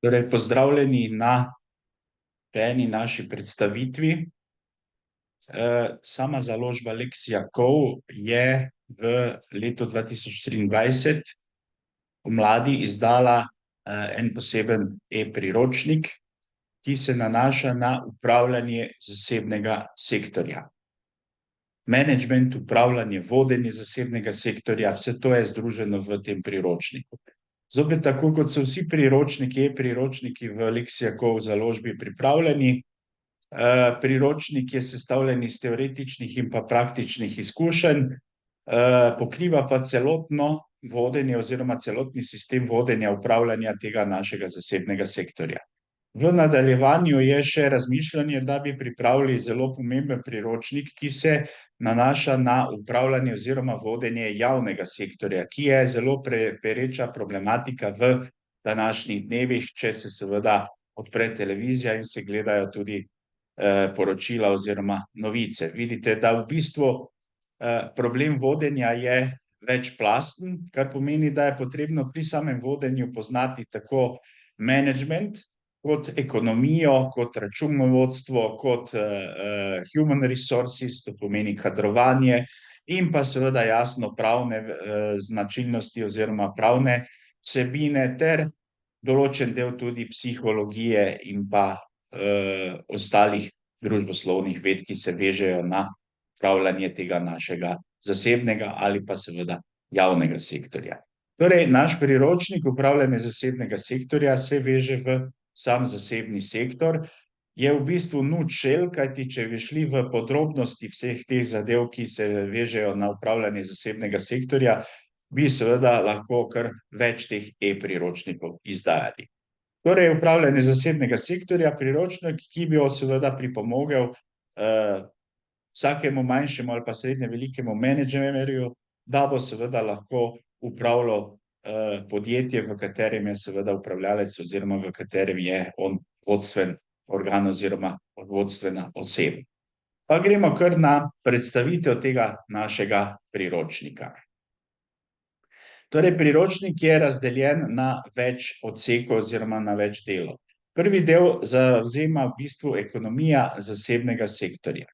Torej, pozdravljeni na eni naši predstavitvi. Sama založba Lexiakov je v letu 2023 pomladi izdala en poseben e-priročnik, ki se nanaša na upravljanje zasebnega sektorja. Management, upravljanje, vodenje zasebnega sektorja, vse to je združeno v tem priročniku. Zopet tako, kot so vsi priročniki, e-priročniki v Lexiakov založbi pripravljeni. Priročnik je sestavljen iz teoretičnih in pa praktičnih izkušenj, pokriva pa celotno vodenje oziroma celotni sistem vodenja upravljanja tega našega zasebnega sektorja. V nadaljevanju je še razmišljanje, da bi pripravili zelo pomemben priročnik, ki se nanaša na upravljanje oziroma vodenje javnega sektorja, ki je zelo pereča problematika v današnjih dnevih, če se seveda odpre televizija in se gledajo tudi poročila oziroma novice. Vidite, da v bistvu problem vodenja je večplasten, kar pomeni, da je potrebno pri samem vodenju poznati tako management, kot ekonomijo, kot računovodstvo, kot human resources, to pomeni kadrovanje, in pa seveda jasno pravne značilnosti oziroma pravne vsebine ter določen del tudi psihologije in pa ostalih družboslovnih ved, ki se vežejo na upravljanje tega našega zasebnega ali pa seveda javnega sektorja. Torej, naš priročnik upravljanja zasebnega sektorja se veže v sam zasebni sektor, je v bistvu nutshell, kajti če bi šli v podrobnosti vseh teh zadev, ki se vežejo na upravljanje zasebnega sektorja, bi seveda lahko kar več teh e-priročnikov izdajali. Torej, upravljanje zasebnega sektorja, priročnik, ki bi seveda pripomogel vsakemu manjšemu ali pa srednje velikemu menedžerju, da bo seveda lahko upravljal podjetje, v katerem je seveda upravljalec oziroma v katerem je on vodstven organ oziroma vodstvena oseba. Pa gremo kar na predstavitev tega našega priročnika. Torej, priročnik je razdeljen na več odsekov oziroma na več delov. Prvi del zavzema v bistvu ekonomija zasebnega sektorja.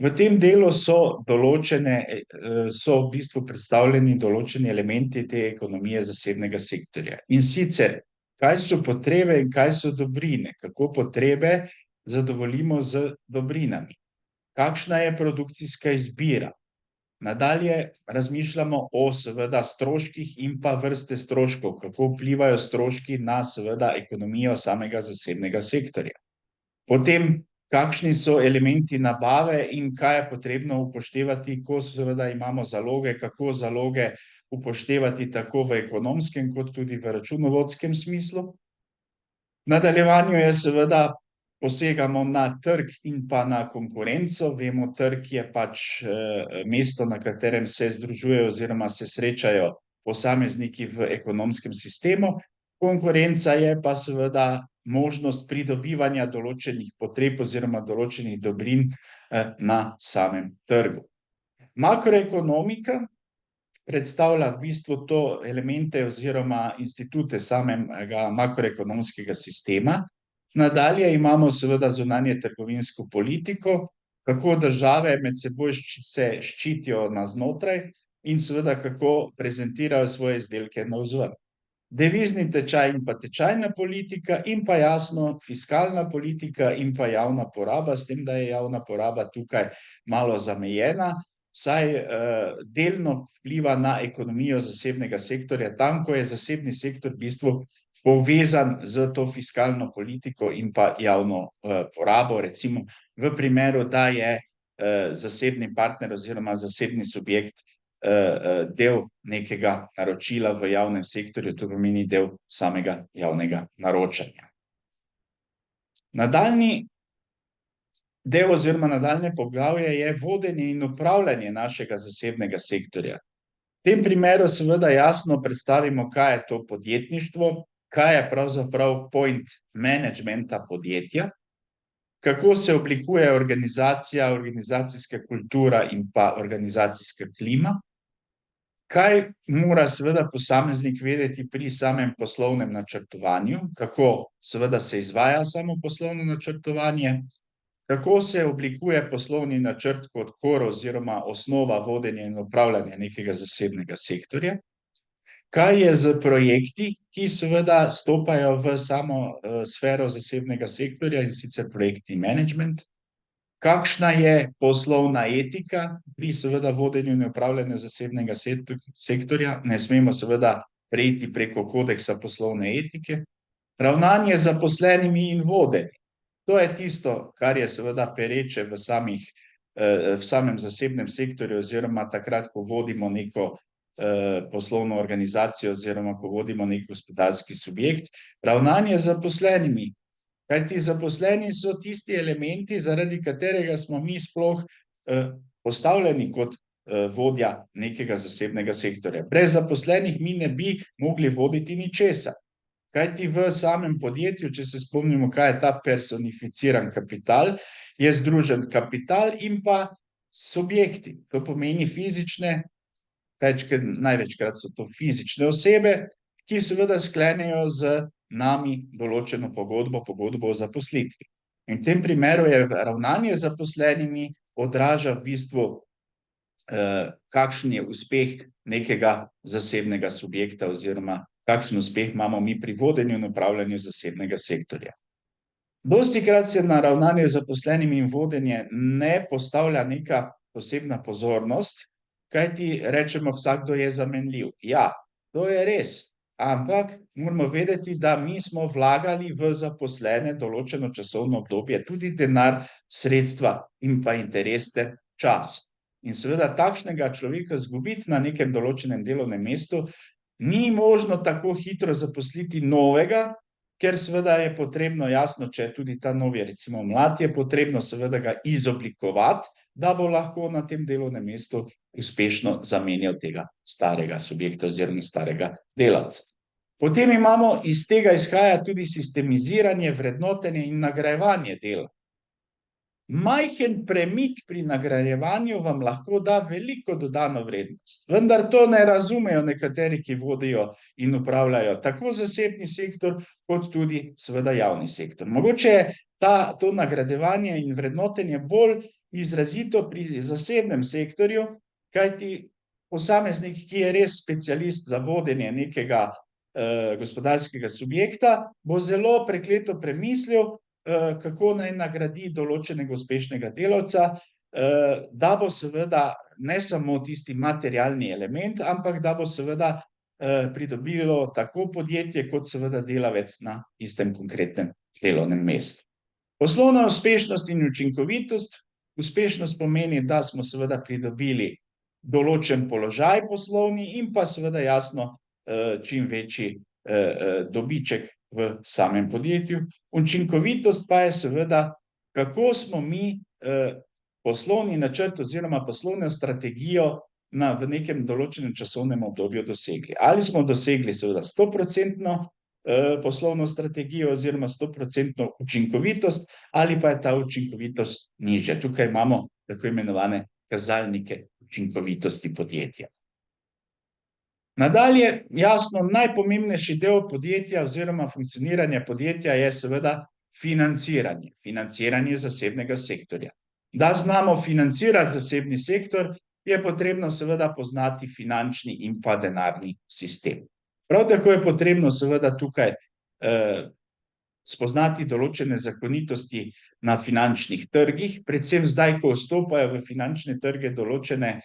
V tem delu so v bistvu predstavljeni določeni elementi te ekonomije zasebnega sektorja. In sicer, kaj so potrebe in kaj so dobrine, kako potrebe zadovoljimo z dobrinami, kakšna je produkcijska izbira. Nadalje razmišljamo o seveda stroških in pa vrste stroškov, kako vplivajo stroški na seveda ekonomijo samega zasebnega sektorja. Potem, kakšni so elementi nabave in kaj je potrebno upoštevati, ko seveda imamo zaloge, kako zaloge upoštevati tako v ekonomskem kot tudi v računovodskem smislu. V nadaljevanju je seveda posegamo na trg in pa na konkurenco. Vemo, trg je pač mesto, na katerem se združujejo oziroma se srečajo posamezniki v ekonomskem sistemu. Konkurenca je pa seveda možnost pridobivanja določenih potreb oziroma določenih dobrin na samem trgu. Makroekonomika predstavlja v bistvu to elemente oziroma institute samega makroekonomskega sistema. Nadalje imamo seveda zunanje trgovinsko politiko, kako države med seboj se ščitijo navznotraj in seveda kako prezentirajo svoje izdelke navzven. Devizni tečaj in pa tečajna politika in pa jasno fiskalna politika in pa javna poraba, s tem, da je javna poraba tukaj malo zamejena, saj delno vpliva na ekonomijo zasebnega sektorja, tam, ko je zasebni sektor v bistvu povezan z to fiskalno politiko in pa javno porabo, recimo v primeru, da je zasebni partner oziroma zasebni subjekt del nekega naročila v javnem sektorju, to pomeni del samega javnega naročanja. Nadaljnji del oziroma nadaljnje poglavje je vodenje in upravljanje našega zasebnega sektorja. V tem primeru seveda jasno predstavimo, kaj je to podjetništvo, kaj je pravzaprav point managementa podjetja, kako se oblikuje organizacija, organizacijska kultura in pa organizacijska klima, kaj mora seveda posameznik vedeti pri samem poslovnem načrtovanju, kako seveda se izvaja samo poslovno načrtovanje, kako se oblikuje poslovni načrt kot core oziroma osnova vodenja in upravljanja nekega zasebnega sektorja, kaj je z projekti, ki seveda stopajo v samo sfero zasebnega sektorja, in sicer projektni management, kakšna je poslovna etika pri seveda vodenju in upravljanju zasebnega sektorja, ne smemo seveda preiti preko kodeksa poslovne etike, ravnanje z zaposlenimi in vodenje. To je tisto, kar je seveda pereče v samem zasebnem sektorju oziroma takrat, ko vodimo neko poslovno organizacijo oziroma ko vodimo nek gospodarski subjekt, ravnanje z zaposlenimi. Kajti zaposleni so tisti elementi, zaradi katerega smo mi sploh postavljeni kot vodja nekega zasebnega sektorja. Brez zaposlenih mi ne bi mogli voditi ničesar. Kajti v samem podjetju, če se spomnimo, kaj je ta personificiran kapital, je združen kapital in pa subjekti. To pomeni fizične, največkrat so to fizične osebe, ki seveda sklenejo z nami določeno pogodbo o zaposlitvi. In v tem primeru je ravnanje z zaposlenimi odraža v bistvu, kakšen je uspeh nekega zasebnega subjekta oziroma kakšen uspeh imamo mi pri vodenju in upravljanju zasebnega sektorja. Dostikrat se na ravnanje z zaposlenimi in vodenje ne postavlja neka posebna pozornost, kajti rečemo, vsakdo je zamenljiv. Ja, to je res, ampak moramo vedeti, da mi smo vlagali v zaposlene določeno časovno obdobje, tudi denar, sredstva in pa interes ter čas. In seveda takšnega človeka izgubiti na nekem določenem delovnem mestu ni možno tako hitro zaposliti novega, ker seveda je potrebno, jasno, če tudi ta novi, recimo mlad, je potrebno seveda ga izoblikovati, da bo lahko na tem delovnem mestu uspešno zamenjal tega starega subjekta oziroma starega delavca. Potem imamo, iz tega izhaja tudi sistemiziranje, vrednotenje in nagrajevanje dela. Majhen premik pri nagrajevanju vam lahko da veliko dodano vrednost, vendar to ne razumejo nekateri, ki vodijo in upravljajo tako zasebni sektor, kot tudi seveda javni sektor. Mogoče je to nagrajevanje in vrednotenje bolj izrazito pri zasebnem sektorju, kajti posameznik, ki je res specialist za vodenje nekega gospodarskega subjekta, bo zelo prekleto premislil, kako naj nagradi določenega uspešnega delavca, da bo seveda ne samo tisti materialni element, ampak da bo seveda pridobilo tako podjetje, kot seveda delavec na istem konkretnem delovnem mestu. Poslovna uspešnost in učinkovitost. Uspešnost pomeni, da smo seveda pridobili določen položaj poslovni in pa seveda jasno čim večji dobiček v samem podjetju. Učinkovitost pa je seveda, kako smo mi poslovni načrt oziroma poslovno strategijo v nekem določenem časovnem obdobju dosegli. Ali smo dosegli seveda 100% poslovno strategijo oziroma 100% učinkovitost, ali pa je ta učinkovitost nižja. Tukaj imamo tako imenovane kazalnike učinkovitosti podjetja. Nadalje, jasno, najpomembnejši del podjetja oziroma funkcioniranja podjetja je seveda financiranje. Financiranje zasebnega sektorja. Da znamo financirati zasebni sektor, je potrebno seveda poznati finančni in pa denarni sistem. Prav tako je potrebno seveda tukaj spoznati določene zakonitosti na finančnih trgih, predvsem zdaj, ko vstopajo v finančne trge določeni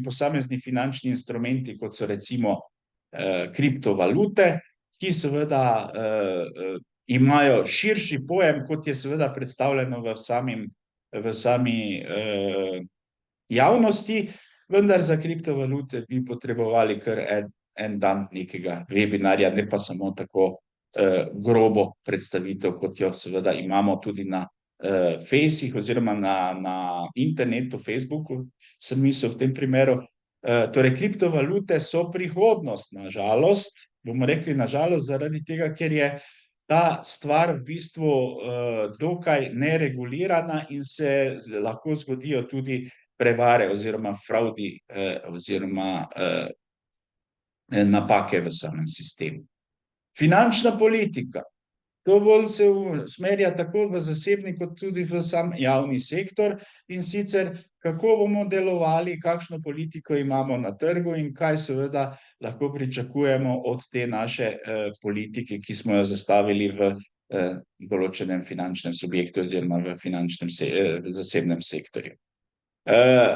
posamezni finančni instrumenti, kot so recimo kriptovalute, ki seveda imajo širši pojem, kot je seveda predstavljeno v sami javnosti, vendar za kriptovalute bi potrebovali kar en dan nekega webinarja, ne pa samo tako grobo predstavitev, kot jo seveda imamo tudi na Fejsih oziroma na internetu, Facebooku, sem mislil v tem primeru. Torej, kriptovalute so prihodnost, nažalost, bomo rekli nažalost, zaradi tega, ker je ta stvar v bistvu dokaj neregulirana in se lahko zgodijo tudi prevare oziroma fraudi oziroma napake v samem sistemu. Finančna politika. To bolj se usmerja tako v zasebni kot tudi v sam javni sektor, in sicer kako bomo delovali, kakšno politiko imamo na trgu in kaj seveda lahko pričakujemo od te naše politike, ki smo jo zastavili v določenem finančnem subjektu oziroma v zasebnem sektorju.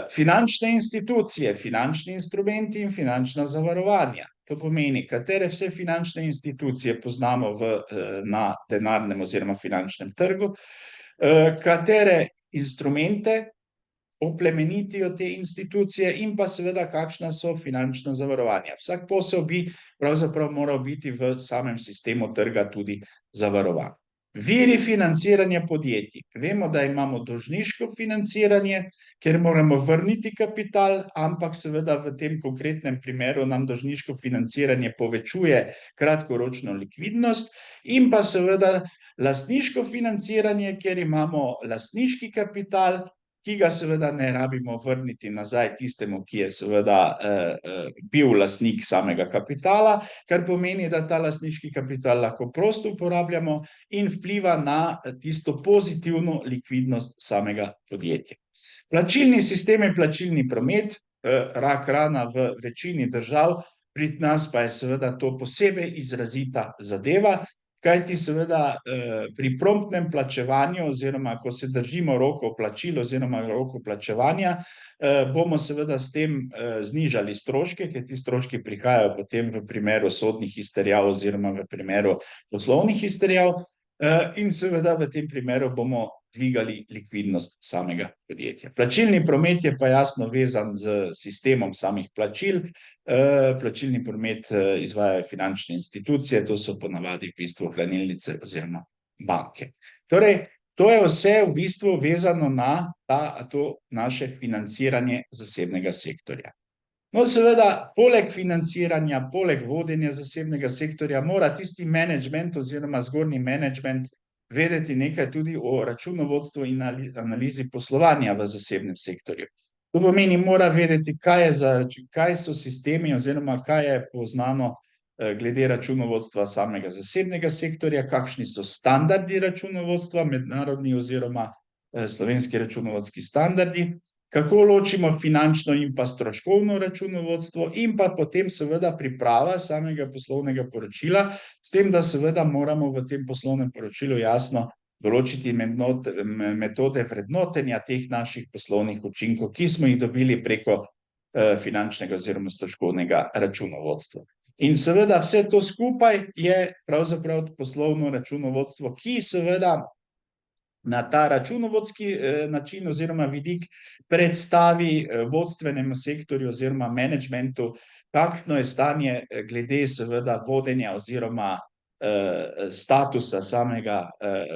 Finančne institucije, finančni instrumenti in finančna zavarovanja. To pomeni, katere vse finančne institucije poznamo na denarnem oziroma finančnem trgu, katere instrumente oplemenitijo te institucije in pa seveda kakšna so finančna zavarovanja. Vsak posel bi pravzaprav moral biti v samem sistemu trga tudi zavarovan. Viri financiranja podjetij. Vemo, da imamo dolžniško financiranje, ker moramo vrniti kapital, ampak seveda v tem konkretnem primeru nam dolžniško financiranje povečuje kratkoročno likvidnost, in pa seveda lastniško financiranje, ker imamo lastniški kapital, ki ga seveda ne rabimo vrniti nazaj tistemu, ki je seveda bil lastnik samega kapitala, kar pomeni, da ta lastniški kapital lahko prosto uporabljamo in vpliva na tisto pozitivno likvidnost samega podjetja. Plačilni sistem in plačilni promet, rak rana v večini držav, pri nas pa je seveda to posebej izrazita zadeva, kajti seveda pri promptnem plačevanju oziroma ko se držimo rokov plačil oziroma rokov plačevanja, bomo seveda s tem znižali stroške, ker ti stroški prihajajo potem v primeru sodnih izterjav oziroma v primeru poslovnih izterjav, in seveda v tem primeru bomo dvigali likvidnost samega podjetja. Plačilni promet je pa jasno vezan z sistemom samih plačil. Plačilni promet izvajajo finančne institucije, to so ponavadi v bistvu hranilnice oziroma banke. Torej, to je vse v bistvu vezano na to naše financiranje zasebnega sektorja. No, seveda, poleg financiranja, poleg vodenja zasebnega sektorja mora tisti menedžment oziroma zgornji menedžment vedeti nekaj tudi o računovodstvu in analizi poslovanja v zasebnem sektorju. To pomeni, mora vedeti, kaj so sistemi oziroma kaj je poznano glede računovodstva samega zasebnega sektorja, kakšni so standardi računovodstva, mednarodni oziroma slovenski računovodski standardi, kako ločimo finančno in pa stroškovno računovodstvo in pa potem seveda priprava samega poslovnega poročila, s tem, da seveda moramo v tem poslovnem poročilu jasno določiti metode vrednotenja teh naših poslovnih učinkov, ki smo jih dobili preko finančnega oziroma stroškovnega računovodstva. In seveda vse to skupaj je pravzaprav poslovno računovodstvo, ki seveda na ta računovodski način oziroma vidik predstavi vodstvenemu sektorju oziroma menedžmentu, kakšno je stanje glede seveda vodenja oziroma statusa samega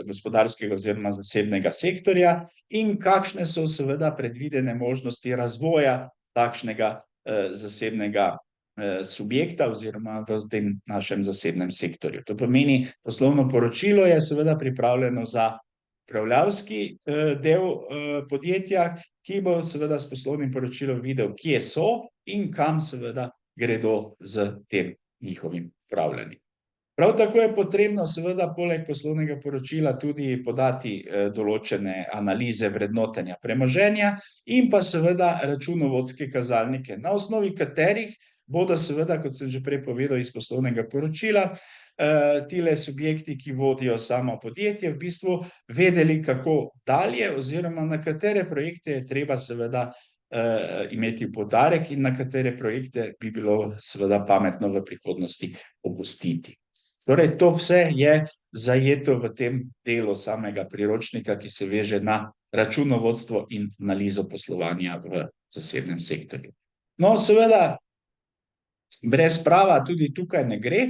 gospodarskega oziroma zasebnega sektorja in kakšne so seveda predvidene možnosti razvoja takšnega zasebnega subjekta oziroma v tem našem zasebnem sektorju. To pomeni, poslovno poročilo je seveda pripravljeno za upravljavski del podjetja, ki bo seveda s poslovnim poročilom videl, kje so in kam seveda gredo z tem njihovim upravljanjem. Prav tako je potrebno seveda poleg poslovnega poročila tudi podati določene analize vrednotenja premoženja in pa seveda računovodske kazalnike, na osnovi katerih bodo seveda, kot sem že prej povedal iz poslovnega poročila, tile subjekti, ki vodijo samo podjetje, v bistvu vedeli, kako dalje oziroma na katere projekte je treba seveda imeti poudarek in na katere projekte bi bilo seveda pametno v prihodnosti opustiti. Torej, to vse je zajeto v tem delu samega priročnika, ki se veže na računovodstvo in analizo poslovanja v zasebnem sektorju. No, seveda, brez prava tudi tukaj ne gre.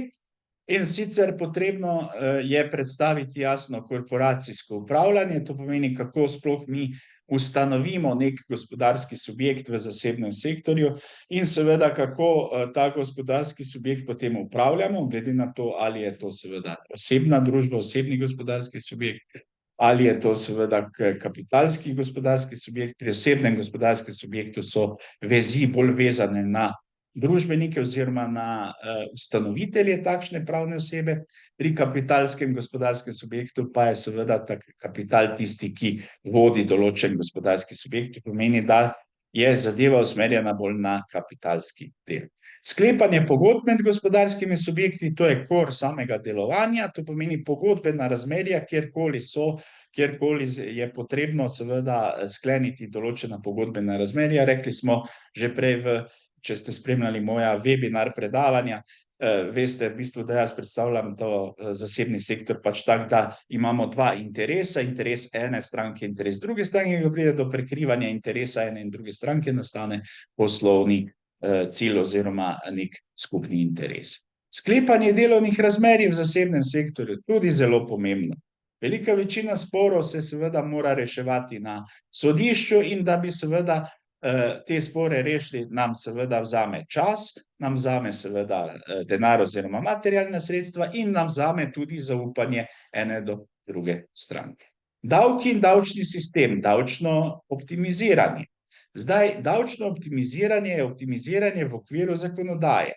In sicer potrebno je predstaviti jasno korporacijsko upravljanje, to pomeni, kako sploh mi ustanovimo nek gospodarski subjekt v zasebnem sektorju in seveda, kako ta gospodarski subjekt potem upravljamo, glede na to, ali je to seveda osebna družba, osebni gospodarski subjekt, ali je to seveda kapitalski gospodarski subjekt. Pri osebnem gospodarskem subjektu so vezi bolj vezane na družbenike oziroma na ustanovitelje takšne pravne osebe. Pri kapitalskem gospodarskem subjektu pa je seveda ta kapital tisti, ki vodi določen gospodarski subjekt, to pomeni, da je zadeva usmerjena bolj na kapitalski del. Sklepanje pogodb med gospodarskimi subjekti, to je kor samega delovanja, to pomeni pogodbena razmerja, kjerkoli so, kjerkoli je potrebno seveda skleniti določena pogodbena razmerja. Rekli smo že prej, če ste spremljali moja webinar predavanja, veste v bistvu, da jaz predstavljam to zasebni sektor pač tak, da imamo dva interesa, interes ene stranke, interes druge stranke, ko pride do prekrivanja interesa ene in druge stranke, nastane poslovni cilj oziroma nek skupni interes. Sklepanje delovnih razmerij v zasebnem sektorju, tudi zelo pomembno. Velika večina sporov se seveda mora reševati na sodišču in da bi seveda te spore rešili, nam seveda vzame čas, nam vzame seveda denar oziroma materialna sredstva in nam vzame tudi zaupanje ene do druge stranke. Davki in davčni sistem, davčno optimiziranje. Zdaj, davčno optimiziranje je optimiziranje v okviru zakonodaje.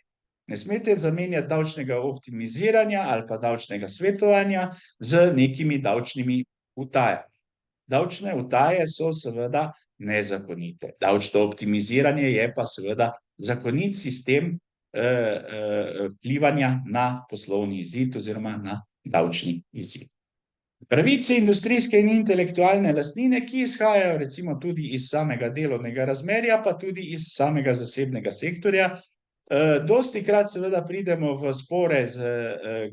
Ne smete zamenjati davčnega optimiziranja ali pa davčnega svetovanja z nekimi davčnimi utajami. Davčne utaje so seveda nezakonite. Davčno optimiziranje je pa seveda zakonit sistem vplivanja na poslovni izid oziroma na davčni izid. Pravice industrijske in intelektualne lastnine, ki izhajajo recimo tudi iz samega delovnega razmerja, pa tudi iz samega zasebnega sektorja. Dostikrat seveda pridemo v spore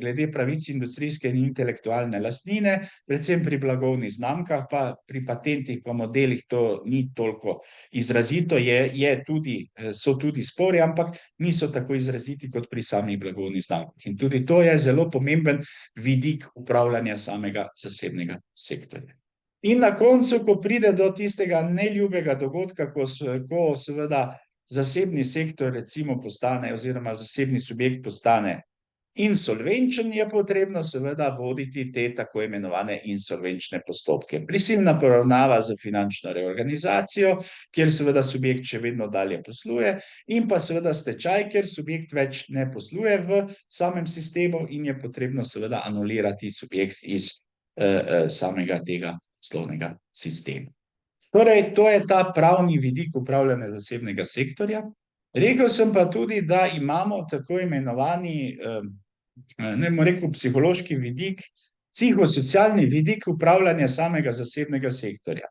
glede pravic industrijske in intelektualne lastnine, predvsem pri blagovnih znamkah, pa pri patentih pa modelih to ni toliko izrazito, so tudi spori, ampak niso tako izraziti kot pri samih blagovnih znamkah. In tudi to je zelo pomemben vidik upravljanja samega zasebnega sektorja. In na koncu, ko pride do tistega neljubega dogodka, ko seveda zasebni sektor recimo postane oziroma zasebni subjekt postane insolvenčen, je potrebno seveda voditi te tako imenovane insolvenčne postopke. Prisilna poravnava za finančno reorganizacijo, kjer seveda subjekt še vedno dalje posluje, in pa seveda stečaj, kjer subjekt več ne posluje v samem sistemu in je potrebno seveda anulirati subjekt iz samega tega poslovnega sistema. Torej, to je ta pravni vidik upravljanja zasebnega sektorja. Rekel sem pa tudi, da imamo tako imenovani, ne bom rekel psihološki vidik, psihosocialni vidik upravljanja samega zasebnega sektorja.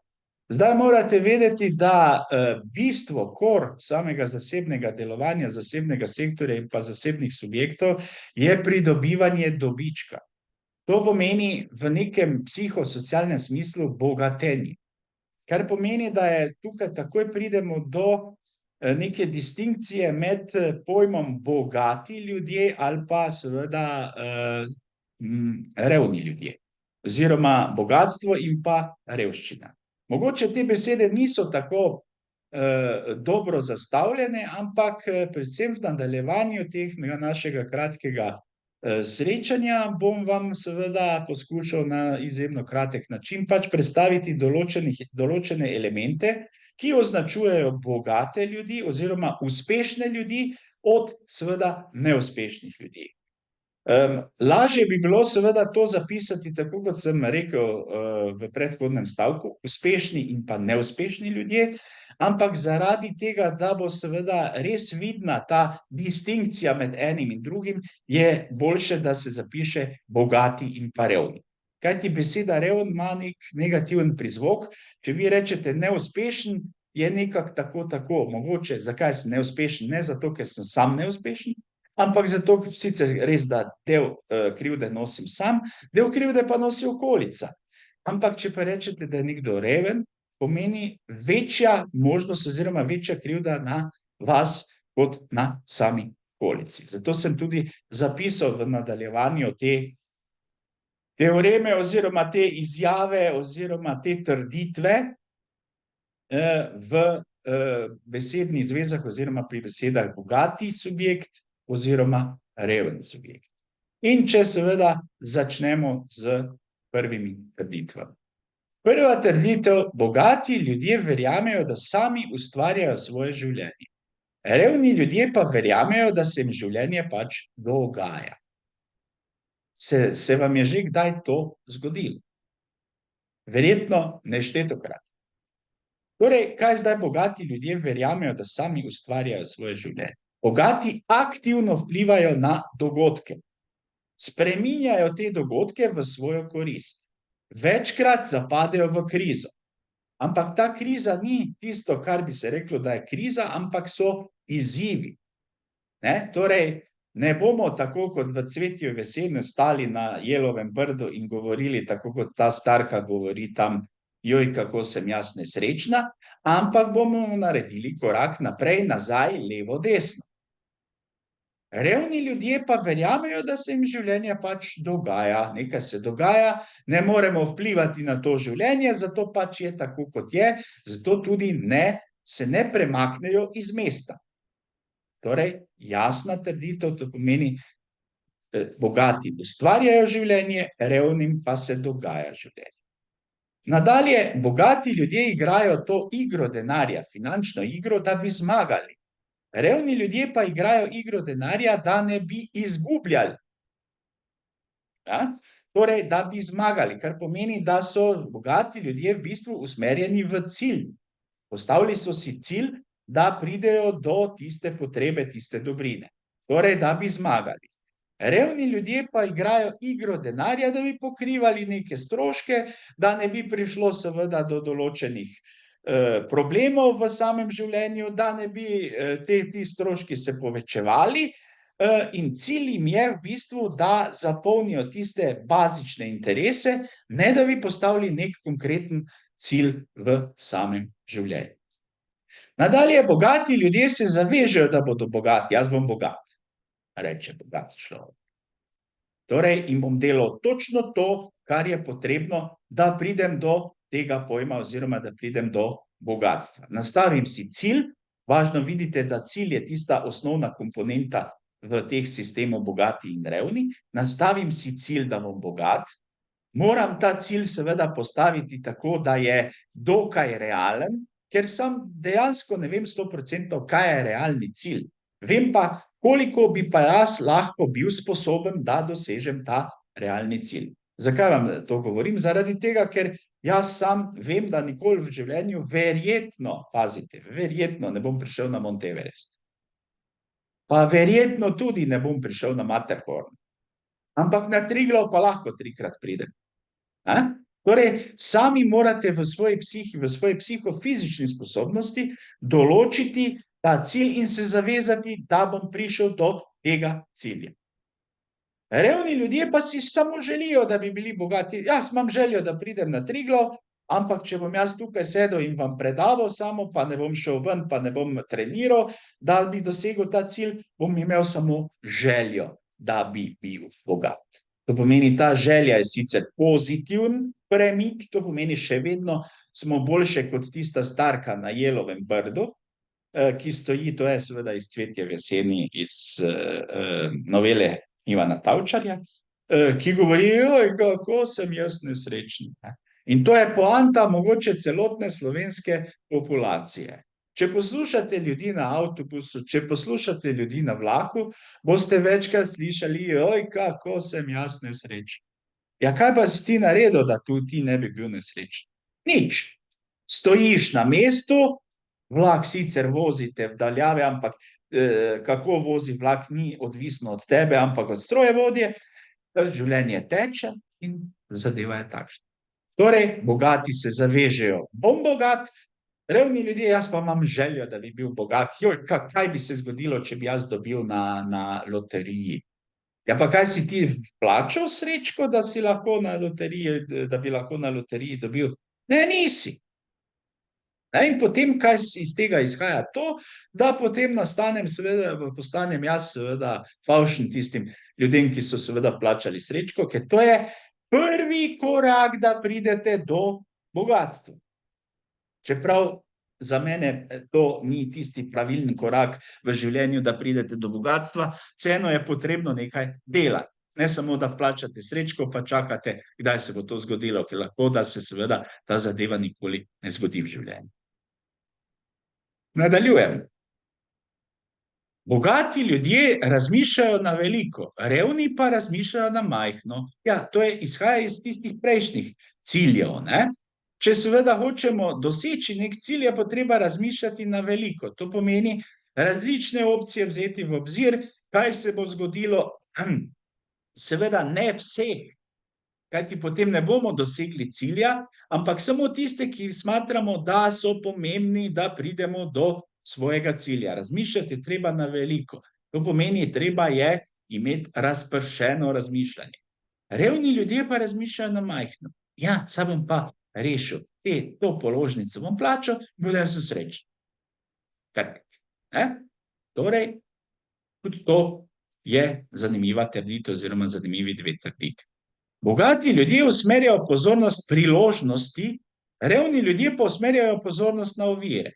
Zdaj morate vedeti, da bistvo, kor samega zasebnega delovanja, zasebnega sektorja in pa zasebnih subjektov je pridobivanje dobička. To pomeni v nekem psihosocialnem smislu bogatenje. Kar pomeni, da je tukaj takoj pridemo do neke distinkcije med pojmom bogati ljudje ali pa seveda revni ljudje. Oziroma bogatstvo in pa revščina. Mogoče te besede niso tako dobro zastavljene, ampak predvsem v nadaljevanju tega našega kratkega srečanja bom vam seveda poskušal na izjemno kratek način pač predstaviti določene elemente, ki označujejo bogate ljudi oziroma uspešne ljudi od seveda neuspešnih ljudi. Lažje bi bilo seveda to zapisati tako, kot sem rekel v predhodnem stavku, uspešni in pa neuspešni ljudje, ampak zaradi tega, da bo seveda res vidna ta distinkcija med enim in drugim, je boljše, da se zapiše bogati in pa revni. Kajti beseda reven ima nek negativen prizvok, če vi rečete neuspešen, je nekako tako, mogoče, zakaj sem neuspešen, ne zato, ker sem sam neuspešen, ampak zato, sicer res, da del krivde nosim sam, del krivde pa nosi okolica. Ampak, če pa rečete, da je nekdo reven, pomeni večja možnost oziroma večja krivda na vas kot na sami okolici. Zato sem tudi zapisal v nadaljevanju te teoreme oziroma te izjave oziroma te trditve v besednih zvezah oziroma pri besedah bogati subjekt oziroma reven subjekt. In če seveda začnemo z prvimi trditvami. Prva trditev, bogati ljudje verjamejo, da sami ustvarjajo svoje življenje. Revni ljudje pa verjamejo, da se jim življenje pač dogaja. Se vam je že kdaj to zgodilo? Verjetno neštetokrat. Torej, kaj zdaj bogati ljudje verjamejo, da sami ustvarjajo svoje življenje? Bogati aktivno vplivajo na dogodke. Spreminjajo te dogodke v svojo korist. Večkrat zapadejo v krizo. Ampak ta kriza ni tisto, kar bi se reklo, da je kriza, ampak so izzivi. Torej, ne bomo tako kot v Cvetju jeseni stali na Jelovem brdu in govorili, tako kot ta starka govori tam, joj, kako sem jaz nesrečna, ampak bomo naredili korak naprej, nazaj, levo, desno. Revni ljudje pa verjamejo, da se jim življenje pač dogaja, nekaj se dogaja, ne moremo vplivati na to življenje, zato pač je tako, kot je, zato tudi se ne premaknejo iz mesta. Torej, jasna trditev, to pomeni, bogati ustvarjajo življenje, revnim pa se dogaja življenje. Nadalje, bogati ljudje igrajo to igro denarja, finančno igro, da bi zmagali. Revni ljudje pa igrajo igro denarja, da ne bi izgubljali. Torej, da bi zmagali, kar pomeni, da so bogati ljudje v bistvu usmerjeni v cilj. Postavili so si cilj, da pridejo do tiste potrebe, tiste dobrine. Torej, da bi zmagali. Revni ljudje pa igrajo igro denarja, da bi pokrivali neke stroške, da ne bi prišlo seveda do določenih problemov v samem življenju, da ne bi ti stroški se povečevali, in cilj jim je v bistvu, da zapolnijo tiste bazične interese, ne da bi postavili nek konkreten cilj v samem življenju. Nadalje, bogati ljudje se zavežejo, da bodo bogati. Jaz bom bogat, reče bogat človek. Torej, in bom delal točno to, kar je potrebno, da pridem do tega pojma oziroma da pridem do bogatstva. Nastavim si cilj, važno vidite, da cilj je tista osnovna komponenta v teh sistemov bogati in revni, nastavim si cilj, da bom bogat, moram ta cilj seveda postaviti tako, da je dokaj realen, ker sam dejansko ne vem 100%, kaj je realni cilj. Vem pa, koliko bi pa jaz lahko bil sposoben, da dosežem ta realni cilj. Zakaj vam to govorim? Zaradi tega, ker jaz sam vem, da nikoli v življenju verjetno, pazite, verjetno ne bom prišel na Mount Everest. Pa verjetno tudi ne bom prišel na Matterhorn. Ampak na Triglav pa lahko 3-krat pridem. Torej, sami morate v svoji psihofizični sposobnosti določiti ta cilj in se zavezati, da bom prišel do tega cilja. Revni ljudje pa si samo želijo, da bi bili bogati. Jaz imam željo, da pridem na Triglav, ampak če bom jaz tukaj sedel in vam predaval samo, pa ne bom šel ven, pa ne bom treniral, da bi dosegel ta cilj, bom imel samo željo, da bi bil bogat. To pomeni, ta želja je sicer pozitiven premik, to pomeni, še vedno smo boljše kot tista starka na Jelovem brdu, ki stoji, to je seveda iz Cvetja v jeseni, iz novele Ivana Tavčarja, ki govori, joj, kako sem jaz nesrečen. In to je poanta mogoče celotne slovenske populacije. Če poslušate ljudi na avtobusu, če poslušate ljudi na vlaku, boste večkrat slišali, joj, kako sem jaz nesrečen. Ja, kaj pa si ti naredil, da ti ne bi bil nesrečen? Nič. Stojiš na mestu, vlak sicer vozite v daljave, ampak kako vozi vlak ni odvisno od tebe, ampak od strojevodje, življenje teče in zadeva je takšna. Torej, bogati se zavežejo, bom bogat, revni ljudje, jaz pa imam željo, da bi bil bogat. Joj, kaj bi se zgodilo, če bi jaz dobil na loteriji? Ja, pa kaj si ti plačal srečko, da si lahko na loteriji, da bi lahko na loteriji dobil? Ne, nisi. In potem, kaj iz tega izhaja to, da potem postanem jaz seveda favšen tistim ljudem, ki so seveda plačali srečko, ker to je prvi korak, da pridete do bogatstva. Čeprav za mene to ni tisti pravilni korak v življenju, da pridete do bogatstva, vseeno je potrebno nekaj delati. Ne samo, da plačate srečko, pa čakate, kdaj se bo to zgodilo, ker lahko, da se seveda ta zadeva nikoli ne zgodi v življenju. Nadaljujem. Bogati ljudje razmišljajo na veliko, revni pa razmišljajo na majhno. Ja, to izhaja iz tistih prejšnjih ciljev, ne? Če seveda hočemo doseči nek cilj, je potreba razmišljati na veliko. To pomeni različne opcije vzeti v obzir, kaj se bo zgodilo, seveda ne vseh, kajti potem ne bomo dosegli cilja, ampak samo tiste, ki smatramo, da so pomembni, da pridemo do svojega cilja. Razmišljati je treba na veliko. To pomeni, treba je imeti razpršeno razmišljanje. Revni ljudje pa razmišljajo na majhno. Ja, saj bom pa rešil to položnico, bom plačal, potem sem srečen. Torej, tudi to je zanimiva trditev oziroma zanimivi dve trditvi. Bogati ljudje usmerjajo pozornost priložnosti, revni ljudje pa usmerjajo pozornost na ovire.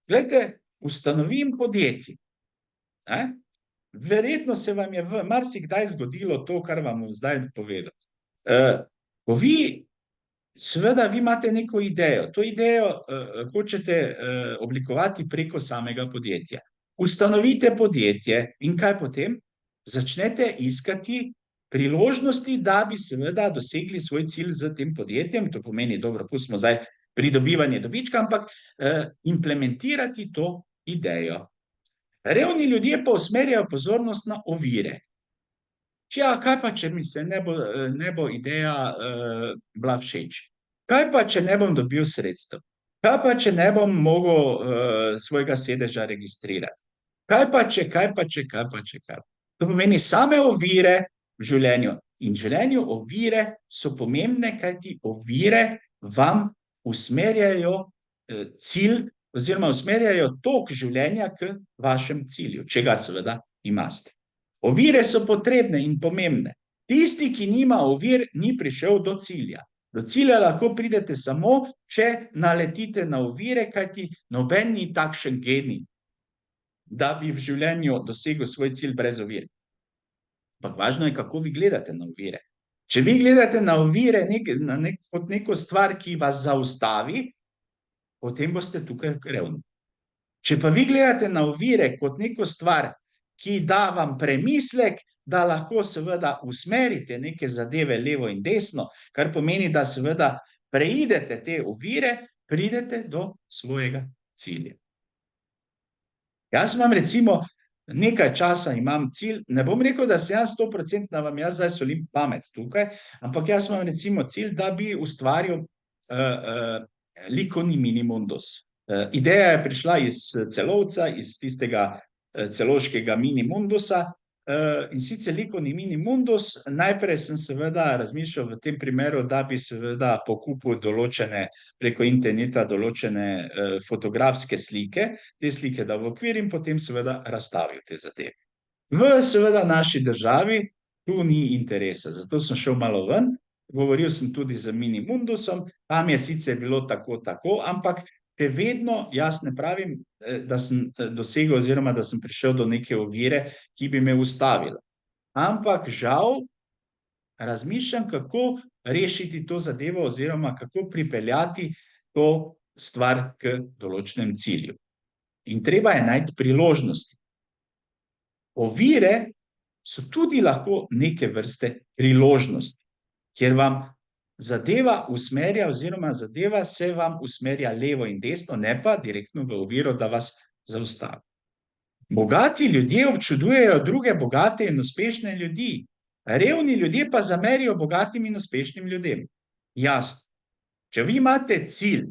Glejte, ustanovim podjetje. Verjetno se vam je marsikdaj zgodilo to, kar vam bom zdaj povedal. Ko vi imate neko idejo, to idejo hočete oblikovati preko samega podjetja. Ustanovite podjetje in kaj potem? Začnete iskati priložnosti, da bi seveda dosegli svoj cilj z tem podjetjem, to pomeni, dobro, pustimo zdaj pridobivanje dobička, ampak implementirati to idejo. Revni ljudje pa usmerjajo pozornost na ovire. Ja, kaj pa, če mi se ne bo ideja bila všeč? Kaj pa, če ne bom dobil sredstev? Kaj pa, če ne bom mogel svojega sedeža registrirati? Kaj pa, če? To pomeni same ovire v življenju. In v življenju ovire so pomembne, kajti ovire vam usmerjajo cilj oziroma usmerjajo tok življenja k vašem cilju, če ga seveda imate. Ovire so potrebne in pomembne. Tisti, ki nima ovir, ni prišel do cilja. Do cilja lahko pridete samo, če naletite na ovire, kajti noben ni takšen genij, da bi v življenju dosegel svoj cilj brez ovir. Ampak važno je, kako vi gledate na ovire. Če vi gledate na ovire kot neko stvar, ki vas zaustavi, potem boste tukaj revni. Če pa vi gledate na ovire kot neko stvar, ki da vam premislek, da lahko seveda usmerite neke zadeve levo in desno, kar pomeni, da seveda preidete te ovire, pridete do svojega cilja. Jaz imam recimo nekaj časa imam cilj, ne bom rekel, da se 100% vam jaz zdaj solim pamet tukaj, ampak jaz imam recimo cilj, da bi ustvaril likovni minimundus. Ideja je prišla iz Celovca, iz tistega celovškega minimundusa, in sicer likovni minimundus. Najprej sem seveda razmišljal v tem primeru, da bi seveda pokupil preko interneta določene fotografske slike, te slike da uokvirim, potem seveda razstavil te zadeve. V seveda naši državi tu ni interesa, zato sem šel malo ven, govoril sem tudi z minimundusom, tam je sicer bilo tako, ampak vedno, jaz ne pravim, da sem dosegel oziroma da sem prišel do neke ovire, ki bi me ustavila. Ampak žal razmišljam, kako rešiti to zadevo oziroma kako pripeljati to stvar k določenem cilju. In treba je najti priložnosti. Ovire so tudi lahko neke vrste priložnosti, kjer vam zadeva usmerja oziroma zadeva se vam usmerja levo in desno, ne pa direktno v oviro, da vas zaustavi. Bogati ljudje občudujejo druge bogate in uspešne ljudi, revni ljudje pa zamerijo bogatim in uspešnim ljudem. Jasno, če vi imate cilj,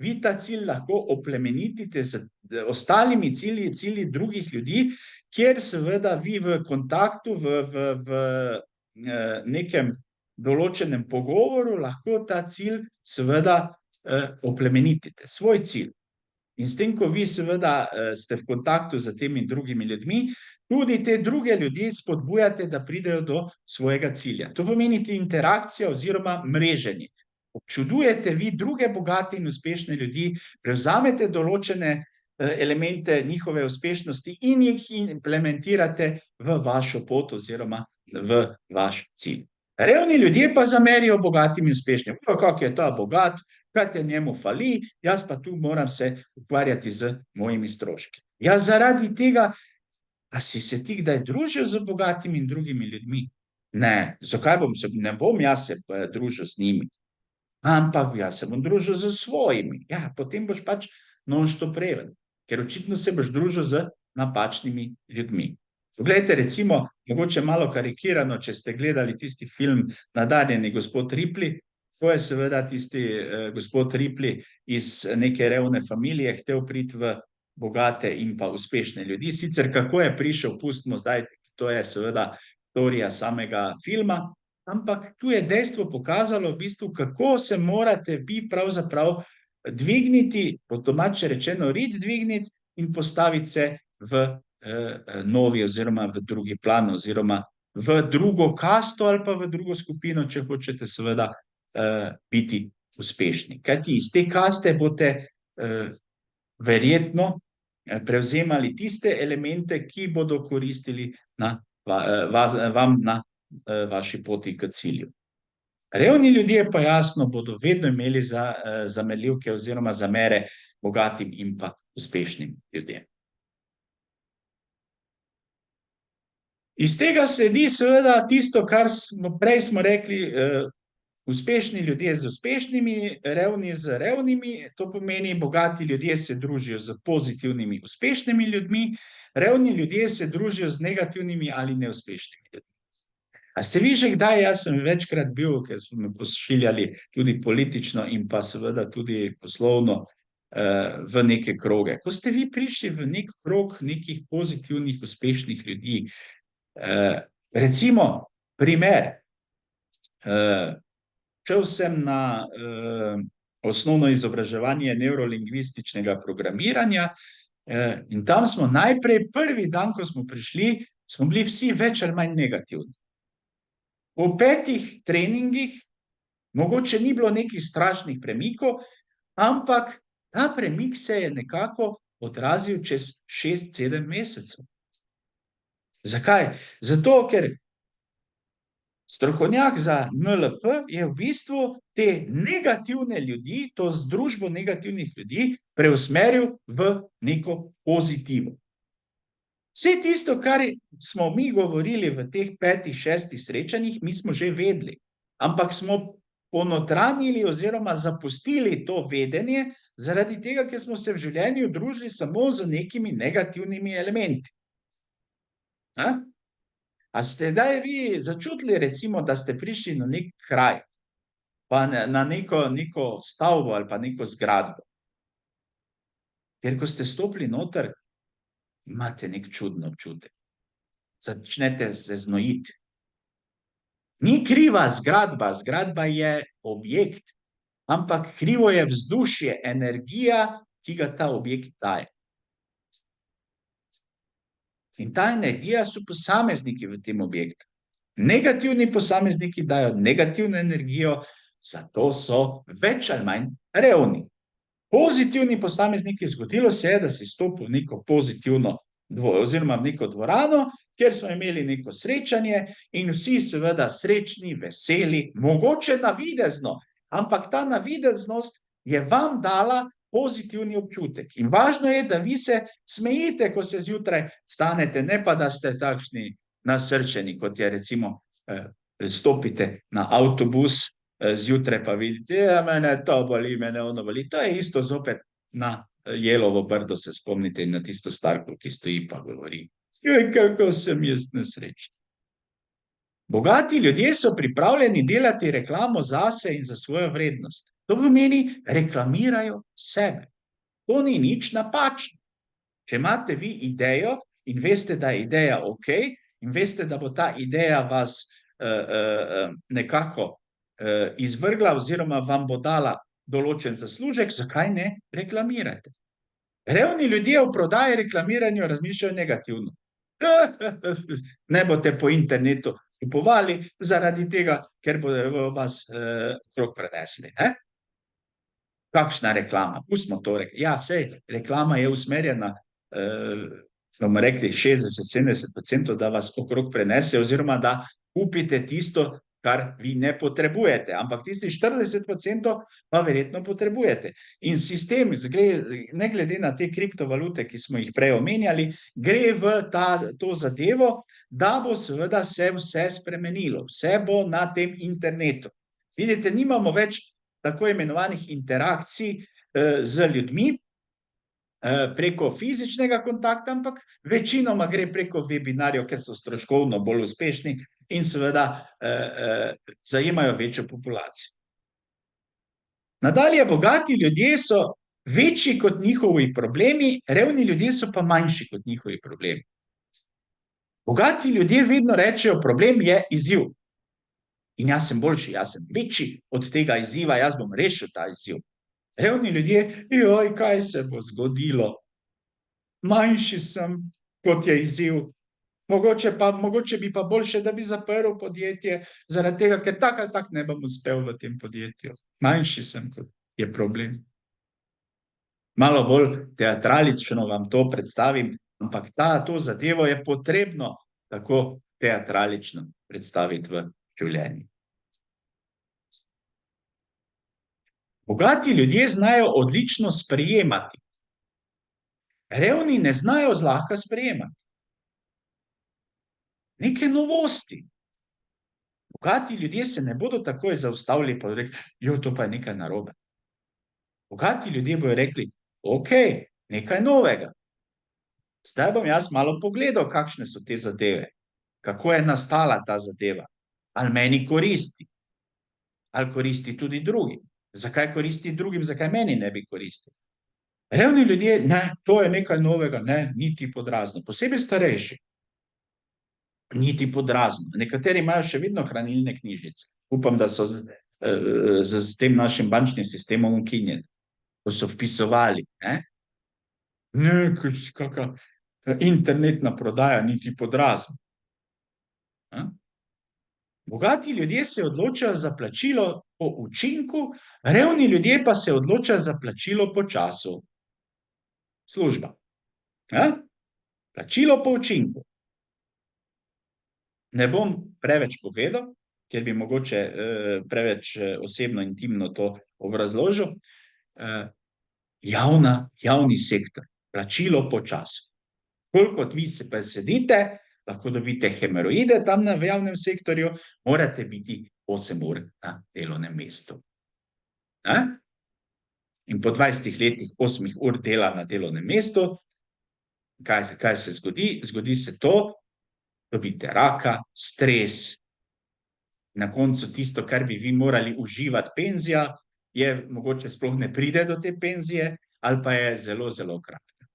vi ta cilj lahko oplemenitite z ostalimi cilji drugih ljudi, kjer seveda vi v kontaktu, v nekem določenem pogovoru lahko ta cilj seveda oplemenitite, svoj cilj. In s tem, ko vi seveda ste v kontaktu z temi drugimi ljudmi, tudi te druge ljudi spodbujate, da pridejo do svojega cilja. To pomeni interakcija oziroma mreženje. Občudujete vi druge bogate in uspešne ljudi, prevzamete določene elemente njihove uspešnosti in jih implementirate v vašo pot oziroma v vaš cilj. Revni ljudje pa zamerijo bogatim in uspešnim. Kako je ta bogat, kaj te njemu fali, jaz pa tu moram se ukvarjati z mojimi stroški. Ja, zaradi tega, a si se ti kdaj družil z bogatimi in drugimi ljudmi? Ne, zakaj ne bom jaz se družil z njimi? Ampak jaz se bom družil z svojimi. Ja, potem boš pač non-stop reven, ker očitno se boš družil z napačnimi ljudmi. Poglejte, recimo, mogoče malo karikirano, če ste gledali tisti film Nadarjeni gospod Ripley, ko je seveda tisti gospod Ripley iz neke revne familije hotel priti v bogate in pa uspešne ljudi. Sicer kako je prišel, pustimo zdaj, to je seveda storija samega filma, ampak tu je dejstvo pokazalo v bistvu, kako se morate vi pravzaprav dvigniti, po domače rečeno, rit dvigniti in postaviti se v novi oziroma v drugi plan oziroma v drugo kasto ali pa v drugo skupino, če hočete seveda biti uspešni. Kajti iz te kaste boste verjetno prevzemali tiste elemente, ki bodo koristili vam na vaši poti k cilju. Revni ljudje pa jasno bodo vedno imeli zamerljivke oziroma zamere bogatim in pa uspešnim ljudem. Iz tega sledi seveda tisto, kar prej smo rekli, uspešni ljudje z uspešnimi, revni z revnimi, to pomeni, bogati ljudje se družijo z pozitivnimi, uspešnimi ljudmi, revni ljudje se družijo z negativnimi ali neuspešnimi ljudmi. A ste vi že kdaj, jaz sem večkrat bil, ker so me pošiljali tudi politično in pa seveda tudi poslovno v neke kroge. Ko ste vi prišli v nek krog nekih pozitivnih, uspešnih ljudi, recimo primer, šel sem na osnovno izobraževanje nevrolingvističnega programiranja in tam smo najprej, prvi dan, ko smo prišli, smo bili vsi več ali manj negativni. Po 5 treningih mogoče ni bilo nekih strašnih premikov, ampak ta premik se je nekako odrazil čez 6-7 mesecev. Zakaj? Zato, ker strokovnjak za NLP je v bistvu te negativne ljudi, to združbo negativnih ljudi, preusmeril v neko pozitivo. Vse tisto, kar smo mi govorili v teh 5-6 srečanjih, mi smo že vedeli, ampak smo ponotranjili oziroma zapustili to vedenje zaradi tega, ker smo se v življenju družili samo z nekimi negativnimi elementi. A ste zdaj vi začutili, recimo, da ste prišli na nek kraj, pa na neko stavbo ali pa neko zgradbo, ker ko ste stopili noter, imate nek čuden občutek. Začnete se znojiti. Ni kriva zgradba, zgradba je objekt, ampak krivo je vzdušje, energija, ki ga ta objekt daje. In ta energija so posamezniki v tem objektu. Negativni posamezniki dajo negativno energijo, zato so več ali manj revni. Pozitivni posamezniki, zgodilo se je, da si stopil v neko pozitivno oziroma v neko dvorano, kjer smo imeli neko srečanje in vsi seveda srečni, veseli, mogoče navidezno, ampak ta navideznost je vam dala pozitivni občutek. In važno je, da vi se smejite, ko se zjutraj stanete, ne pa da ste takšni nasrčeni, kot je recimo stopite na avtobus, zjutraj pa vidite, mene to boli, mene ono boli. To je isto zopet na Jelovo brdo, se spomnite, in na tisto starko, ki stoji pa govori. Joj, kako sem jaz nesrečen. Bogati ljudje so pripravljeni delati reklamo zase in za svojo vrednost. To pomeni, reklamirajo sebe. To ni nič napačno. Če imate vi idejo in veste, da je ideja ok, in veste, da bo ta ideja vas nekako izvrgla oziroma vam bo dala določen zaslužek, zakaj ne reklamirate? Revni ljudje v prodaji reklamiranju razmišljajo negativno. Ne boste po internetu kupovali , zaradi tega, ker bodo vas krog prenesli. kakšna reklama, pustimo to, ja, sej, reklama je usmerjena, bomo rekli 60-70%, da vas okrog prenese oziroma da kupite tisto, kar vi ne potrebujete, ampak tisti 40% pa verjetno potrebujete. In sistem, ne glede na te kriptovalute, ki smo jih prej omenjali, gre v to zadevo, da bo seveda se vse spremenilo, vse bo na tem internetu. Vidite, nimamo več tako imenovanih interakcij z ljudmi, preko fizičnega kontakta, ampak večinoma gre preko webinarjev, ker so stroškovno bolj uspešni in seveda zajemajo večjo populacijo. Nadalje, bogati ljudje so večji kot njihovi problemi, revni ljudje so pa manjši kot njihovi problemi. Bogati ljudje vedno rečejo, problem je izziv. In jaz sem boljši, jaz sem večji od tega izziva, jaz bom rešil ta izziv. Revni ljudje, joj, kaj se bo zgodilo? Manjši sem, kot je izziv. Mogoče bi pa boljše, da bi zaprl podjetje, zaradi tega, ker tak ali tak ne bom uspel v tem podjetju. Manjši sem, kot je problem. Malo bolj teatralično vam to predstavim, ampak to zadevo je potrebno tako teatralično predstaviti v življenju. Bogati ljudje znajo odlično sprejemati. Revni ne znajo zlahka sprejemati. Neke novosti. Bogati ljudje se ne bodo takoj zaustavili pa rekli, jo, to pa je nekaj narobe. Bogati ljudje bojo rekli, ok, nekaj novega. Zdaj bom jaz malo pogledal, kakšne so te zadeve. Kako je nastala ta zadeva. Ali meni koristi. Ali koristi tudi drugim. Zakaj koristi drugim, zakaj meni ne bi koristil? Revni ljudje, ne, to je nekaj novega, ne, niti pod razno. Posebej starejši. Niti pod razno. Nekateri imajo še vedno hranilne knjižice. Upam, da so s tem našim bančnim sistemom ukinjeni. Ko so vpisovali. Ne, kakšna internetna prodaja, niti pod razno. Bogati ljudje se odločajo za plačilo po učinku, revni ljudje pa se odločajo za plačilo po času. Služba. Plačilo po učinku. Ne bom preveč povedal, ker bi mogoče preveč osebno, intimno to obrazložil. Javni sektor. Plačilo po času. Koliko vi se pa sedite, lahko dobite hemoroide tam v javnem sektorju, morate biti 8 ur na delovnem mestu. In po 20 letih 8 ur dela na delovnem mestu, kaj se zgodi? Zgodi se to, dobite raka, stres. Na koncu tisto, kar bi vi morali uživati, penzija, mogoče sploh ne pride do te penzije, ali pa je zelo, zelo kratka.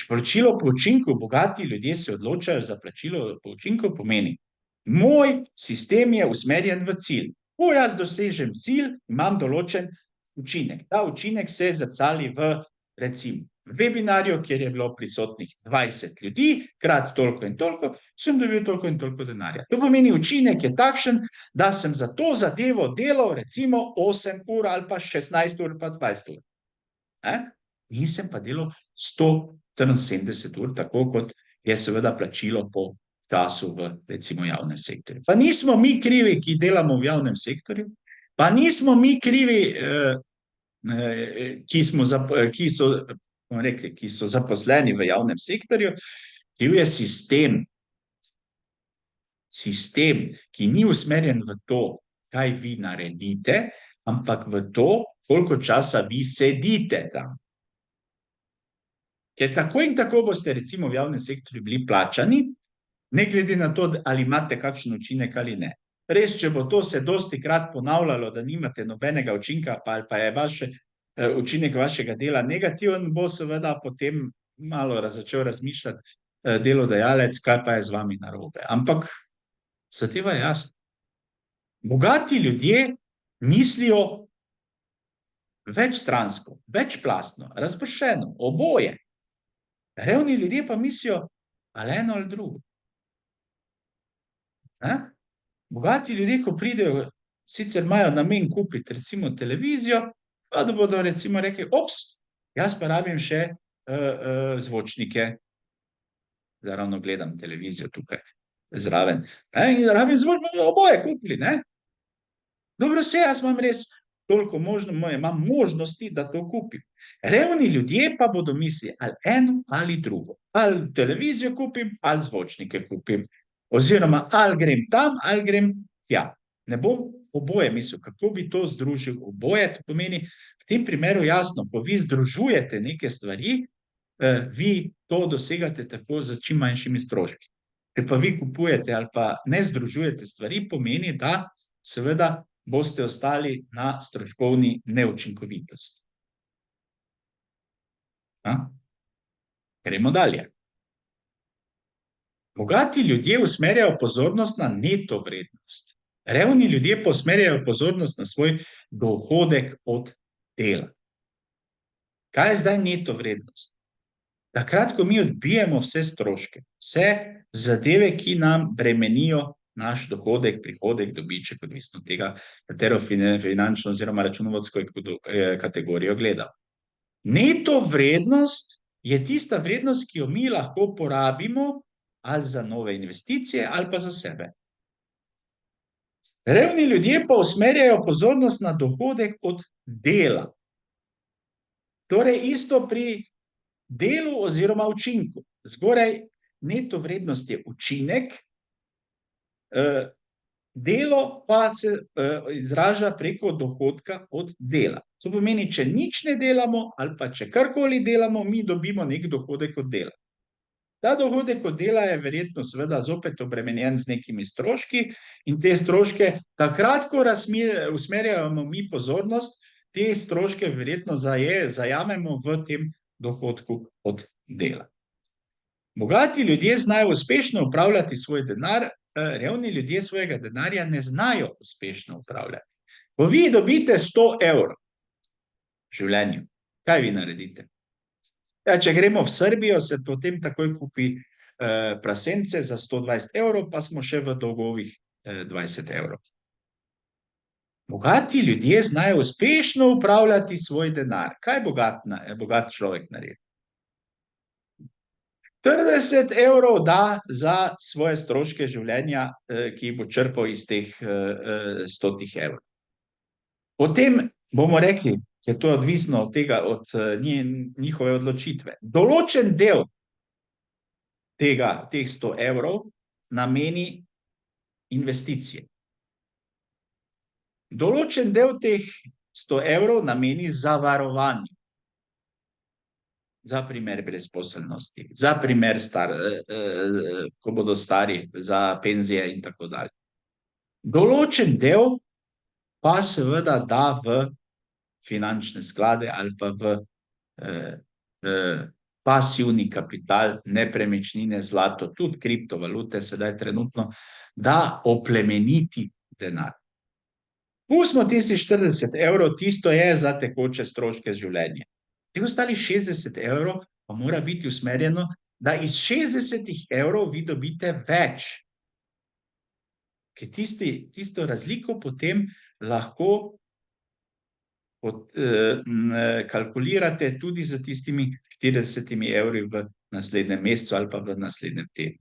Plačilo po učinku, bogati ljudje se odločajo za plačilo po učinku, pomeni, moj sistem je usmerjen v cilj. Ko jaz dosežem cilj, imam določen učinek. Ta učinek se zrcali v, recimo, webinarju, kjer je bilo prisotnih 20 ljudi, krat toliko in toliko, sem dobil toliko in toliko denarja. To pomeni, učinek je takšen, da sem za to zadevo delal recimo 8 ur ali pa 16 ur pa 20 ur. Nisem pa delal 173 ur, tako kot je seveda plačilo po času v, recimo, javnem sektorju. Pa nismo mi krivi, ki delamo v javnem sektorju, pa nismo mi krivi, ki so zaposleni v javnem sektorju, kriv je sistem. Sistem, ki ni usmerjen v to, kaj vi naredite, ampak v to, koliko časa vi sedite tam. Ker tako in tako boste recimo v javnem sektorju bili plačani, ne glede na to, ali imate kakšen učinek ali ne. Res, če bo to se dostikrat ponavljalo, da nimate nobenega učinka, ali pa je učinek vašega dela negativen, bo seveda potem malo začel razmišljati delodajalec, kaj pa je z vami narobe. Ampak zadeva je jasna. Bogati ljudje mislijo večstransko, večplastno, razpršeno, oboje. Revni ljudje pa mislijo, ali eno ali drugo. Bogati ljudje, ko pridejo sicer imajo namen kupiti recimo televizijo, pa da bodo recimo rekli, ops, jaz pa rabim še zvočnike, da ravno gledam televizijo tukaj zraven. In rabim zvočnike, oboje kupili, ne? Dobro, vse, jaz imam res toliko imam možnosti, da to kupim. Revni ljudje pa bodo mislili, ali eno ali drugo. Ali televizijo kupim, ali zvočnike kupim. Oziroma, ali grem tam, ali grem tja. Ne bom oboje mislil, kako bi to združil oboje. To pomeni, v tem primeru jasno, ko vi združujete neke stvari, vi to dosegate tako z čim manjšimi stroški. Če pa vi kupujete ali pa ne združujete stvari, pomeni, da seveda boste ostali na stroškovni neučinkovitosti. Gremo dalje. Bogati ljudje usmerjajo pozornost na neto vrednost. Revni ljudje pa usmerjajo pozornost na svoj dohodek od dela. Kaj je zdaj neto vrednost? Takrat, ko mi odbijemo vse stroške, vse zadeve, ki nam bremenijo naš dohodek, prihodek, dobiček, odvisno od tega, katero finančno oziroma računovodsko kategorijo gledamo. Neto vrednost je tista vrednost, ki jo mi lahko porabimo ali za nove investicije ali pa za sebe. Revni ljudje pa usmerjajo pozornost na dohodek od dela. Torej isto pri delu oziroma učinku. Zgoraj neto vrednost je učinek, delo pa se izraža preko dohodka od dela. To pomeni, če nič ne delamo ali pa če karkoli delamo, mi dobimo nek dohodek od dela. Ta dohodek od dela je verjetno seveda zopet obremenjen z nekimi stroški in te stroške takrat, ko usmerjamo mi pozornost, te stroške verjetno zajamemo v tem dohodku od dela. Bogati ljudje znajo uspešno upravljati svoj denar, revni ljudje svojega denarja ne znajo uspešno upravljati. Ko vi dobite 100 evrov v življenju, kaj vi naredite? Ja, če gremo v Srbijo, se potem takoj kupi prasence za 120 evrov, pa smo še v dolgovih 20 evrov. Bogati ljudje znajo uspešno upravljati svoj denar. Kaj bogat človek naredi? 40 evrov da za svoje stroške življenja, ki bo črpal iz teh 100 evrov. Potem bomo rekli, je to odvisno od tega, od njihove odločitve. Določen del teh 100 evrov nameni investicije. Določen del teh 100 evrov nameni zavarovanju. Za primer brezposelnosti, za primer ko bodo stari, za penzije in tako dalje. Določen del pa seveda da v finančne sklade ali pa v pasivni kapital, nepremičnine, zlato, tudi kriptovalute, sedaj trenutno, da oplemeniti denar. Pustimo tisti 40 evrov, tisto je za tekoče stroške življenja. Teh ostalih 60 evrov pa mora biti usmerjeno, da iz 60 evrov vi dobite več. Ker tisto razliko potem lahko kalkulirate tudi z tistimi 40 evri v naslednjem mesecu ali pa v naslednjem tednu.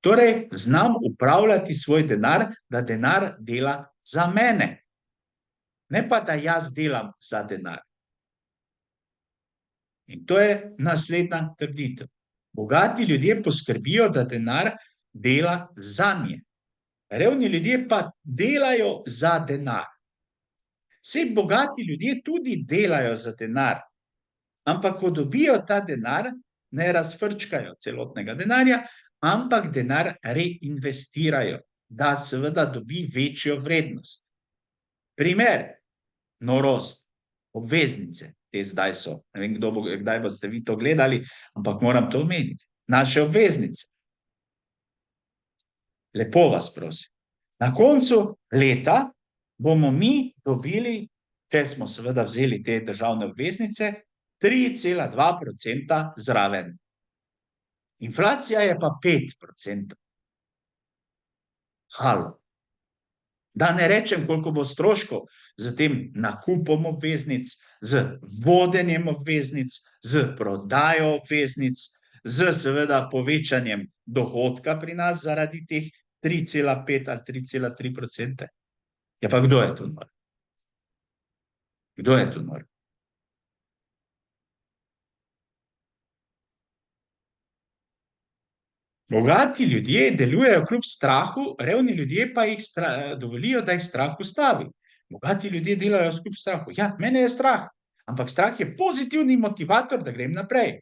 Torej, znam upravljati svoj denar, da denar dela za mene. Ne pa, da jaz delam za denar. In to je naslednja trditev. Bogati ljudje poskrbijo, da denar dela zanje. Revni ljudje pa delajo za denar. Vsi bogati ljudje tudi delajo za denar, ampak ko dobijo ta denar, ne razfrčkajo celotnega denarja, ampak denar reinvestirajo, da seveda dobi večjo vrednost. Primer, norost, obveznice, te zdaj so, ne vem, kdaj boste vi to gledali, ampak moram to omeniti. Naše obveznice. Lepo vas prosim. Na koncu leta bomo mi dobili, če smo seveda vzeli te državne obveznice, 3,2% zraven. Inflacija je pa 5%. Halo. Da ne rečem, koliko bo stroškov z tem nakupom obveznic, z vodenjem obveznic, z prodajo obveznic, z seveda povečanjem dohodka pri nas zaradi teh 3,5 ali 3,3%. Ja, pa kdo je tu nor? Kdo je tu nor? Bogati ljudje delujejo kljub strahu, revni ljudje pa jih dovolijo, da jih strah ustavi. Bogati ljudje delajo kljub strahu. Ja, mene je strah, ampak strah je pozitivni motivator, da grem naprej.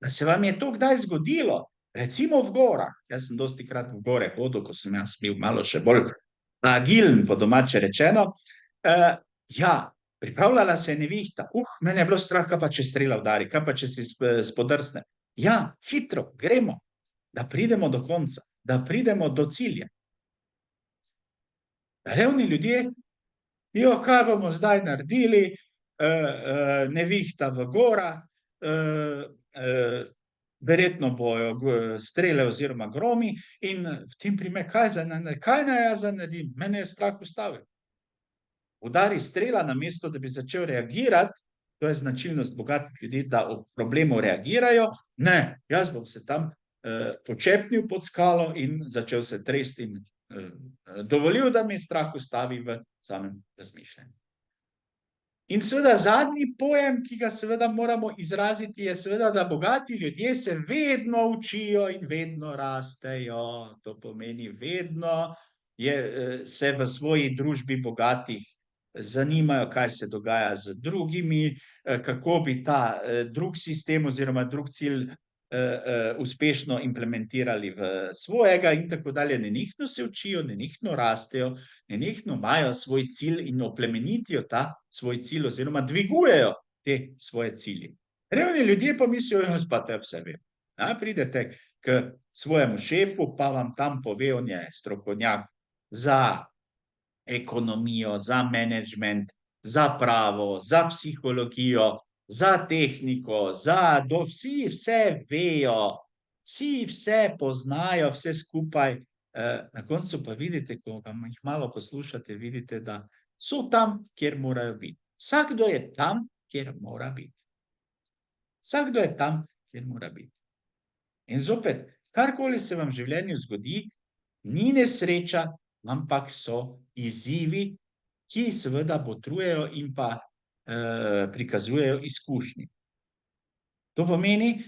Da se vam je to kdaj zgodilo, recimo v gorah. Jaz sem dosti krat v gore hodil, ko sem jaz bil malo še bolj agilen, po domače rečeno. Ja, pripravljala se je nevihta. Mene je bilo strah, kaj pa če strela udari, kaj pa če si spodrsne. Ja, hitro, gremo, da pridemo do konca, da pridemo do cilja. Revni ljudje, jo, kaj bomo zdaj naredili, nevihta v gorah, verjetno bojo strele oziroma gromi in v tem primeru, kaj naj jaz naredim? Mene je strah ustavil. Udari strela, namesto da bi začel reagirati, to je značilnost bogatih ljudi, da ob problemu reagirajo, ne, jaz bom se tam počepnil pod skalo in začel se tresti in dovolil, da me strah ustavi v samem razmišljanju. In seveda zadnji pojem, ki ga seveda moramo izraziti, je seveda, da bogati ljudje se vedno učijo in vedno rastejo. To pomeni, vedno se v svoji družbi bogatih zanimajo, kaj se dogaja z drugimi, kako bi ta drug sistem oziroma drug cilj uspešno implementirali v svojega in tako dalje. Nenehno se učijo, nenehno rastejo, nenehno imajo svoj cilj in oplemenitijo ta svoj cilj oziroma dvigujejo te svoje cilje. Revni ljudje pa mislijo, jaz pa te vse vem. Pridete k svojemu šefu, pa vam tam pove, on je strokovnjak za ekonomijo, za menedžment, za pravo, za psihologijo, za tehniko, vsi vse vejo, vsi vse poznajo, vse skupaj. Na koncu pa vidite, ko jih malo poslušate, vidite, da so tam, kjer morajo biti. Vsakdo je tam, kjer mora biti. Vsakdo je tam, kjer mora biti. In zopet, karkoli se vam v življenju zgodi, ni nesreča, ampak so izzivi, ki seveda botrujejo in pa prikazujejo izkušnje. To pomeni,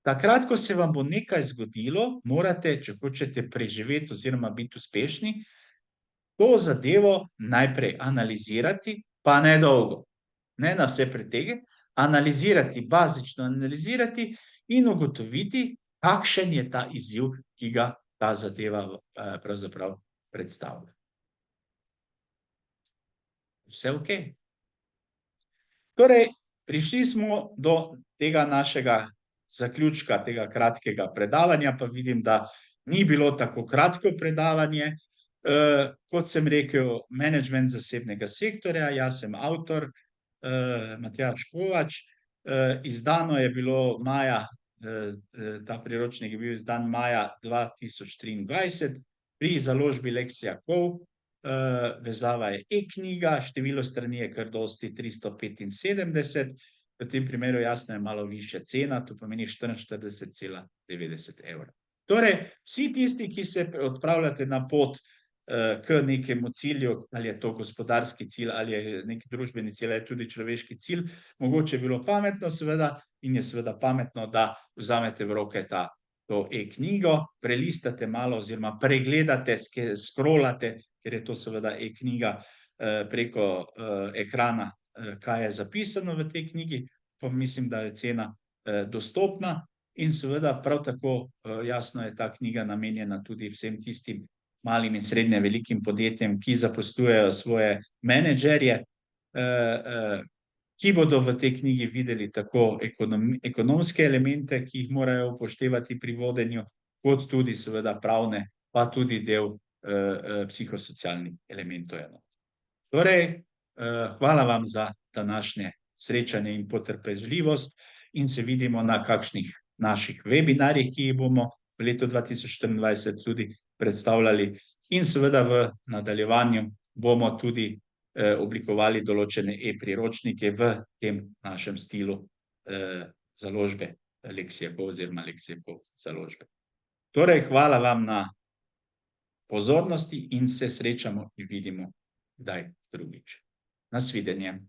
takrat, ko se vam bo nekaj zgodilo, morate, če hočete preživeti oziroma biti uspešni, to zadevo najprej analizirati, pa ne dolgo, ne na vse pretege, analizirati, bazično analizirati in ugotoviti, kakšen je ta izziv, ki ga ta zadeva pravzaprav predstavlja. Vse okej. Torej, prišli smo do tega našega zaključka, tega kratkega predavanja, pa vidim, da ni bilo tako kratko predavanje. Kot sem rekel, menedžment zasebnega sektorja, jaz sem avtor, Matjaž Kovač, izdano je bilo maja, ta priročnik je bil izdan maja 2023 pri založbi Leksija Kov, vezava je e-knjiga, število strani je kar dosti 375, v tem primeru jasno je malo višja cena, to pomeni 44,90 evra. Torej, vsi tisti, ki se odpravljate na pot k nekemu cilju, ali je to gospodarski cilj, ali je nek družbeni cilj, ali je tudi človeški cilj, mogoče je bilo pametno seveda in je seveda pametno, da vzamete v roke to e-knjigo, prelistate malo oziroma pregledate, scrollate, ker je to seveda e-knjiga preko ekrana, kaj je zapisano v tej knjigi, pa mislim, da je cena dostopna in seveda prav tako jasno je ta knjiga namenjena tudi vsem tistim malim in srednje velikim podjetjem, ki zaposlujejo svoje menedžerje, ki bodo v tej knjigi videli tako ekonomske elemente, ki jih morajo upoštevati pri vodenju, kot tudi seveda pravne, pa tudi del psihosocialnih elementov. Torej, hvala vam za današnje srečanje in potrpežljivost in se vidimo na kakšnih naših webinarjih, ki jih bomo v letu 2024 tudi predstavljali In seveda v nadaljevanju bomo tudi oblikovali določene e-priročnike v tem našem stilu založbe Leksija.com oziroma Leksija.com založbe. Torej, hvala vam na pozornosti in se srečamo in vidimo kdaj drugič. Nasvidenje.